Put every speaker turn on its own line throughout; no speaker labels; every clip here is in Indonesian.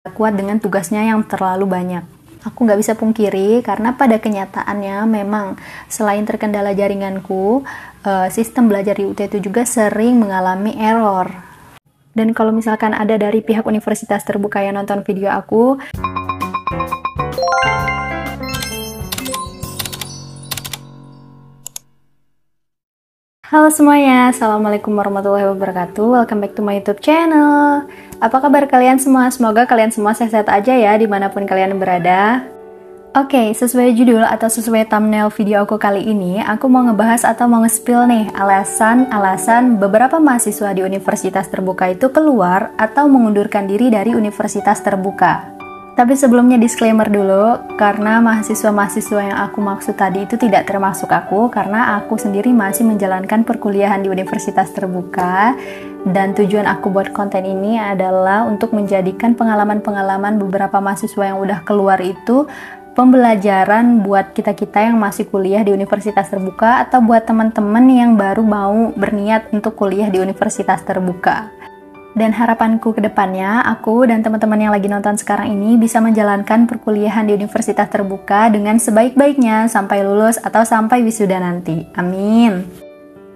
kuat dengan tugasnya yang terlalu banyak. Aku nggak bisa pungkiri karena pada kenyataannya memang selain terkendala jaringanku, sistem belajar di UT itu juga sering mengalami error. Dan kalau misalkan ada dari pihak universitas terbuka yang nonton video aku, halo semuanya, Assalamualaikum warahmatullahi wabarakatuh. Welcome back to my YouTube channel. Apa kabar kalian semua? Semoga kalian semua sehat-sehat aja ya dimanapun kalian berada. Oke, sesuai judul atau sesuai thumbnail video aku kali ini, aku mau ngebahas atau mau nge-spill nih alasan beberapa mahasiswa di universitas terbuka itu keluar atau mengundurkan diri dari universitas terbuka. Tapi sebelumnya disclaimer dulu, karena mahasiswa-mahasiswa yang aku maksud tadi itu tidak termasuk aku, karena aku sendiri masih menjalankan perkuliahan di universitas terbuka, dan tujuan aku buat konten ini adalah untuk menjadikan pengalaman-pengalaman beberapa mahasiswa yang udah keluar itu pembelajaran buat kita-kita yang masih kuliah di universitas terbuka, atau buat teman-teman yang baru mau berniat untuk kuliah di universitas terbuka. Dan harapanku ke depannya, aku dan teman-teman yang lagi nonton sekarang ini bisa menjalankan perkuliahan di universitas terbuka dengan sebaik-baiknya sampai lulus atau sampai wisuda nanti. Amin.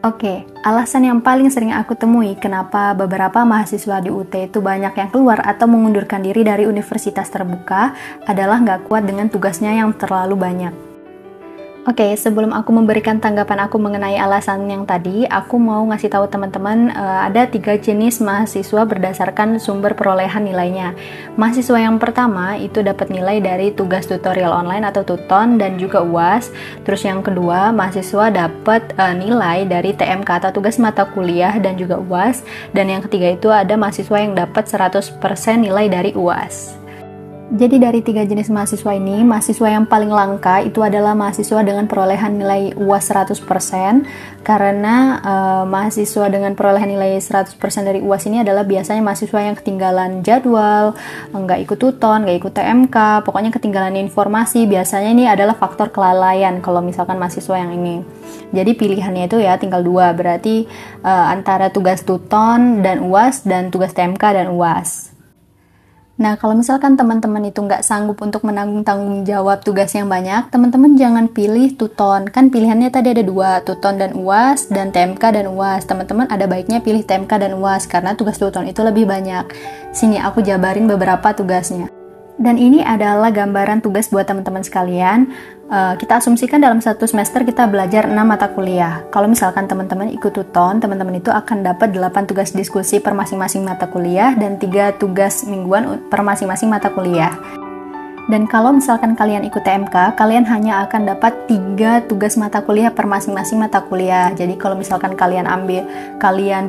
Oke, alasan yang paling sering aku temui kenapa beberapa mahasiswa di UT itu banyak yang keluar atau mengundurkan diri dari universitas terbuka adalah nggak kuat dengan tugasnya yang terlalu banyak. Oke, sebelum aku memberikan tanggapan aku mengenai alasan yang tadi, aku mau ngasih tahu teman-teman ada 3 jenis mahasiswa berdasarkan sumber perolehan nilainya. Mahasiswa yang pertama itu dapat nilai dari tugas tutorial online atau TUTON dan juga UAS. Terus yang kedua, mahasiswa dapat nilai dari TMK atau tugas mata kuliah dan juga UAS. Dan yang ketiga itu ada mahasiswa yang dapat 100% nilai dari UAS. Jadi dari 3 jenis mahasiswa ini, mahasiswa yang paling langka itu adalah mahasiswa dengan perolehan nilai UAS 100%, karena mahasiswa dengan perolehan nilai 100% dari UAS ini adalah biasanya mahasiswa yang ketinggalan jadwal, nggak ikut TUTON, nggak ikut TMK, pokoknya ketinggalan informasi. Biasanya ini adalah faktor kelalaian kalau misalkan mahasiswa yang ini. Jadi pilihannya itu ya tinggal 2, berarti antara tugas TUTON dan UAS dan tugas TMK dan UAS. Nah, kalau misalkan teman-teman itu nggak sanggup untuk menanggung tanggung jawab tugas yang banyak, teman-teman jangan pilih TUTON. Kan pilihannya tadi ada 2, TUTON dan UAS, dan TMK dan UAS. Teman-teman ada baiknya pilih TMK dan UAS, karena tugas TUTON itu lebih banyak. Sini aku jabarin beberapa tugasnya. Dan ini adalah gambaran tugas buat teman-teman sekalian. Kita asumsikan dalam 1 semester kita belajar 6 mata kuliah. Kalau misalkan teman-teman ikut TUTON, teman-teman itu akan dapat 8 tugas diskusi per masing-masing mata kuliah dan 3 tugas mingguan per masing-masing mata kuliah. Dan kalau misalkan kalian ikut TMK, kalian hanya akan dapat 3 tugas mata kuliah per masing-masing mata kuliah. Jadi kalau misalkan kalian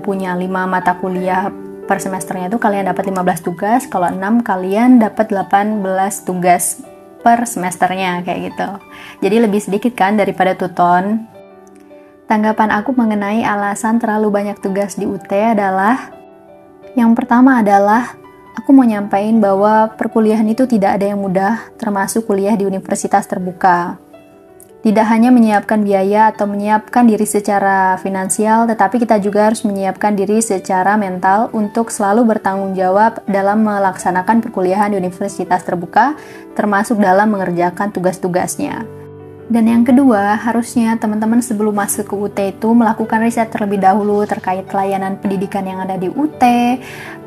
punya 5 mata kuliah per semesternya itu kalian dapat 15 tugas, kalau 6 kalian dapat 18 tugas per semesternya, kayak gitu. Jadi lebih sedikit kan daripada TUTON. Tanggapan aku mengenai alasan terlalu banyak tugas di UT adalah, yang pertama adalah aku mau nyampain bahwa perkuliahan itu tidak ada yang mudah, termasuk kuliah di universitas terbuka. Tidak hanya menyiapkan biaya atau menyiapkan diri secara finansial, tetapi kita juga harus menyiapkan diri secara mental untuk selalu bertanggung jawab dalam melaksanakan perkuliahan di universitas terbuka, termasuk dalam mengerjakan tugas-tugasnya. Dan yang kedua, harusnya teman-teman sebelum masuk ke UT itu melakukan riset terlebih dahulu terkait layanan pendidikan yang ada di UT,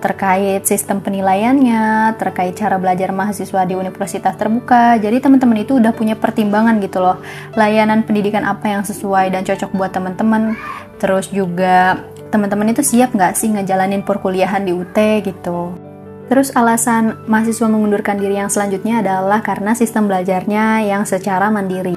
terkait sistem penilaiannya, terkait cara belajar mahasiswa di universitas terbuka. Jadi teman-teman itu udah punya pertimbangan gitu loh, layanan pendidikan apa yang sesuai dan cocok buat teman-teman. Terus juga teman-teman itu siap nggak sih ngejalanin perkuliahan di UT gitu. Terus alasan mahasiswa mengundurkan diri yang selanjutnya adalah karena sistem belajarnya yang secara mandiri.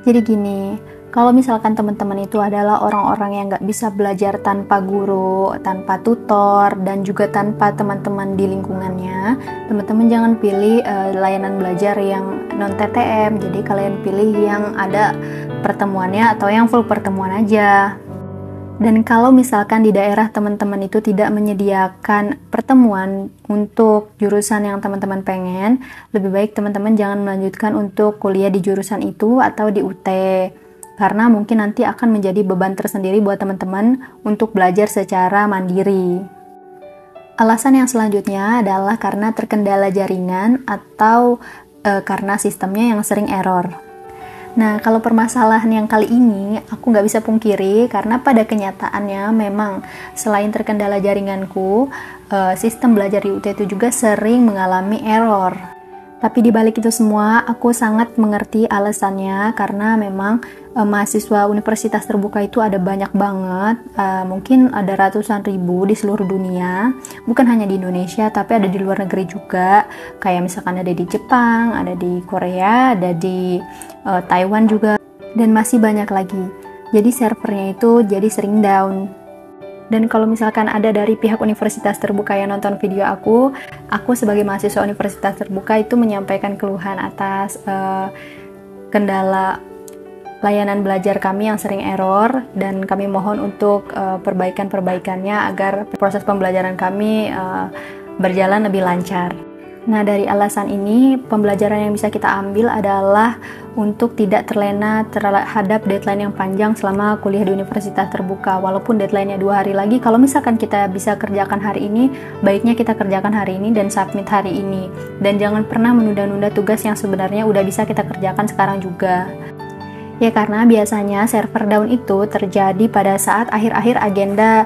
Jadi gini, kalau misalkan teman-teman itu adalah orang-orang yang nggak bisa belajar tanpa guru, tanpa tutor, dan juga tanpa teman-teman di lingkungannya, teman-teman jangan pilih layanan belajar yang non-TTM. Jadi kalian pilih yang ada pertemuannya atau yang full pertemuan aja. Dan kalau misalkan di daerah teman-teman itu tidak menyediakan pertemuan untuk jurusan yang teman-teman pengen, lebih baik teman-teman jangan melanjutkan untuk kuliah di jurusan itu atau di UT. Karena mungkin nanti akan menjadi beban tersendiri buat teman-teman untuk belajar secara mandiri. Alasan yang selanjutnya adalah karena terkendala jaringan atau karena sistemnya yang sering error. Nah, kalau permasalahan yang kali ini aku nggak bisa pungkiri karena pada kenyataannya memang selain terkendala jaringanku, sistem belajar di UT itu juga sering mengalami error. Tapi di balik itu semua, aku sangat mengerti alasannya karena memang mahasiswa universitas terbuka itu ada banyak banget, mungkin ada ratusan ribu di seluruh dunia, bukan hanya di Indonesia, tapi ada di luar negeri juga, kayak misalkan ada di Jepang, ada di Korea, ada di Taiwan juga, dan masih banyak lagi. Jadi servernya itu jadi sering down. Dan kalau misalkan ada dari pihak universitas terbuka yang nonton video aku sebagai mahasiswa universitas terbuka itu menyampaikan keluhan atas kendala layanan belajar kami yang sering error, dan kami mohon untuk perbaikan-perbaikannya agar proses pembelajaran kami berjalan lebih lancar. Nah, dari alasan ini, pembelajaran yang bisa kita ambil adalah untuk tidak terlena terhadap deadline yang panjang selama kuliah di universitas terbuka. Walaupun deadline-nya 2 hari lagi, kalau misalkan kita bisa kerjakan hari ini, baiknya kita kerjakan hari ini dan submit hari ini. Dan jangan pernah menunda-nunda tugas yang sebenarnya udah bisa kita kerjakan sekarang juga. Ya, karena biasanya server down itu terjadi pada saat akhir-akhir agenda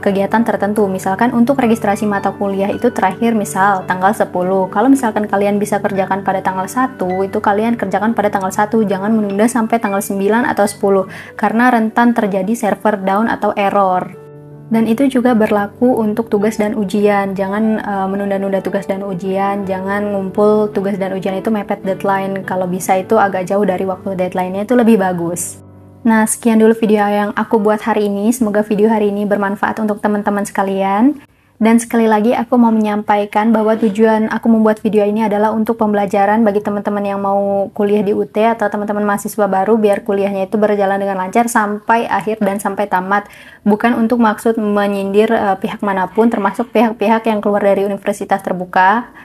kegiatan tertentu. Misalkan untuk registrasi mata kuliah itu terakhir misal tanggal 10. Kalau misalkan kalian bisa kerjakan pada tanggal 1, itu kalian kerjakan pada tanggal 1. Jangan menunda sampai tanggal 9 atau 10. Karena rentan terjadi server down atau error. Dan itu juga berlaku untuk tugas dan ujian. Jangan menunda-nunda tugas dan ujian, jangan ngumpul tugas dan ujian itu mepet deadline. Kalau bisa itu agak jauh dari waktu deadline-nya itu lebih bagus. Nah, sekian dulu video yang aku buat hari ini. Semoga video hari ini bermanfaat untuk teman-teman sekalian. Dan sekali lagi aku mau menyampaikan bahwa tujuan aku membuat video ini adalah untuk pembelajaran bagi teman-teman yang mau kuliah di UT atau teman-teman mahasiswa baru, biar kuliahnya itu berjalan dengan lancar sampai akhir dan sampai tamat. Bukan untuk maksud menyindir pihak manapun, termasuk pihak-pihak yang keluar dari universitas terbuka.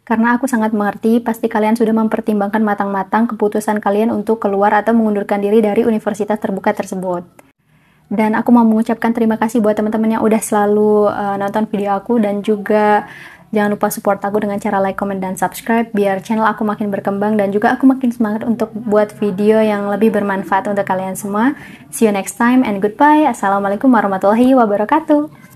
Karena aku sangat mengerti, pasti kalian sudah mempertimbangkan matang-matang keputusan kalian untuk keluar atau mengundurkan diri dari universitas terbuka tersebut. Dan aku mau mengucapkan terima kasih buat teman-teman yang udah selalu nonton video aku, dan juga jangan lupa support aku dengan cara like, comment, dan subscribe biar channel aku makin berkembang dan juga aku makin semangat untuk buat video yang lebih bermanfaat untuk kalian semua. See you next time and goodbye. Assalamualaikum warahmatullahi wabarakatuh.